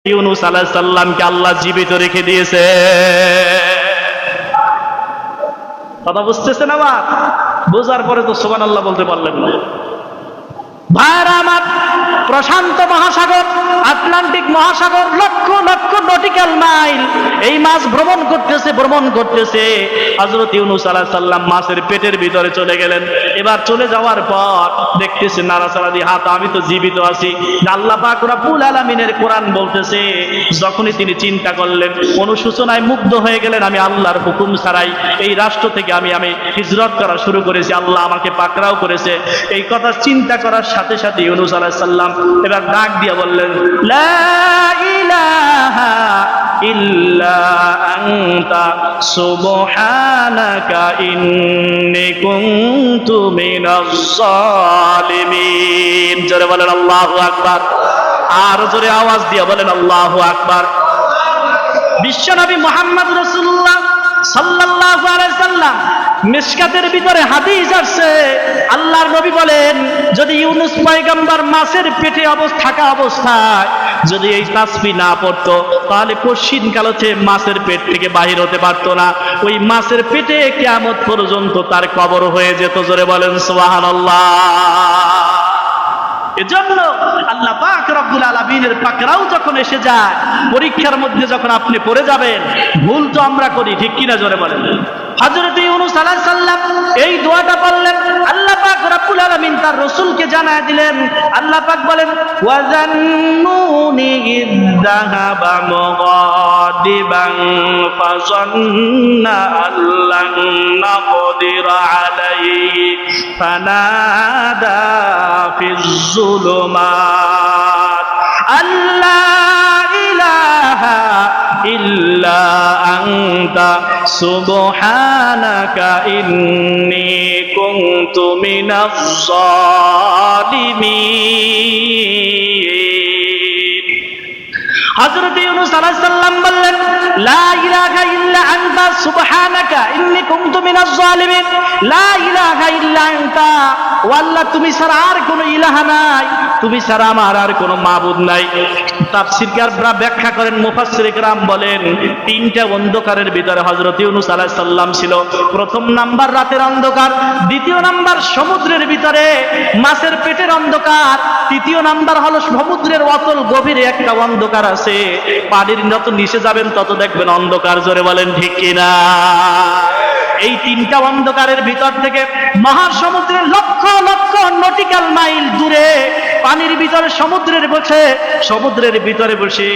ইউনূস আলাইহিস সালামকে আল্লাহ জীবিত রেখে দিয়েছে। কথা বুঝতেছেন? আবার বোঝার পরে তো সুবহানাল্লাহ বলতে পারলেন না। ভাইরা আমার, প্রশান্ত মহাসাগর, আটলান্টিক মহাসাগর, লক্ষ লক্ষ নটিক্যাল মাইল এই মাছ ভ্রমণ করতেছে। হযরত ইউনূস আলাইহিস সালাম মাছের পেটের ভিতরে চলে গেলেন। এবার চলে যাওয়ার পর দেখতেছে নাড়াচাড়া দিয়ে হাত, আমি তো জীবিত আছি। আল্লাহ পাক রব্বুল আলামিনের কোরআন বলতেছে, যখনই তিনি চিন্তা করলেন, অনুশোচনায় মুগ্ধ হয়ে গেলেন, আমি আল্লাহর হুকুম ছাড়াই এই রাষ্ট্র থেকে আমি হিজরত করা শুরু করেছি, আল্লাহ আমাকে পাকড়াও করেছে। এই কথা চিন্তা করার সাথে সাথে ইউনূস আলাইহিস সালাম এবার ডাক দিয়ে বললেন, লা ইলাহা ইল্লা আনতা সুবহানাকা ইন্নী কুনতু মিনাজ জালিমিন। জোরে বলেন আল্লাহু আকবার। আর জোরে আওয়াজ দিয়ে বলেন আল্লাহু আকবার। বিশ্বনবী মুহাম্মদ রাসূলুল্লাহ সাল্লাল্লাহু আলাইহি সাল্লাম মিশকাতের ভিতরে হাদিস আসছে, আল্লাহর নবী বলেন, যদি ইউনূস পয়গম্বর মাছের পেটে থাকা অবস্থায় যদি এই তাসবিহ না পড়তো, তাহলে কঠিন কালতে মাছের পেট থেকে বাহির হতে পারতো না। ওই মাছের পেটে কিয়ামত পর্যন্ত তার কবর হয়ে যেত। জোরে বলেন সুবহানাল্লাহ। এজন্য আল্লাহ পাক রব্বুল আলামিনের পাকড়াও যখন এসে যায়, পরীক্ষার মধ্যে যখন আপনি পড়ে যাবেন, ভুল তো আমরা করি, ঠিক কিনা? জোরে বলেন। হযরত ইউনূস আলাইহিস সালাম এই দোয়াটা বললেন, আল্লাহ পাক রব্বুল আলামিন তার রাসূলকে জানায় দিলেন। আল্লাহ পাক বলেন, ওয়াজান্নুনি ইযযাহাবা মুগাদিবান ফাযান্না আল্লান নাকদিরা আলাইহি ফানাদা ফিজ যুলুমাত আল্লা ইলাহা ইল্লা আনতা সুবহানাকা ইন্নী কুনতু মিনাজ জালিমিন। হযরত ইউনূস আলাইহিস সালাম বললেন, লা ইলাহা ইল্লা আনতা সুবহানাকা ইন্নী কুনতু মিনাজ জালিমিন। লা ইলাহা ইল্লা আনতা, ও আল্লাহ, তুমি ছাড়া আর কোনো ইলাহা নাই, তুমি ছাড়া আমার আর কোনো মাবুদ নাই। তাফসীরকাররা ব্যাখ্যা করেন, মুফাসসিরে কেরাম বলেন, তিনটা অন্ধকারের ভিতরে হযরত ইউনূস আলাইহিস সালাম ছিল। প্রথম নাম্বার রাতের অন্ধকার, দ্বিতীয় নাম্বার সমুদ্রের ভিতরে মাছের পেটের অন্ধকার, তৃতীয় নাম্বার হলো সমুদ্রের অতল গভীরে একটা অন্ধকার আছে। পানির যত নিচে যাবেন তত দেখবেন অন্ধকার। জোরে বলেন ঠিক কিনা? এই তিনটা অন্ধকারের ভিতর থেকে মহাসমুদ্রের লক্ষ লক্ষ নটিক্যাল মাইল দূরে পানির ভিতরে সমুদ্রের ভিতরে বসে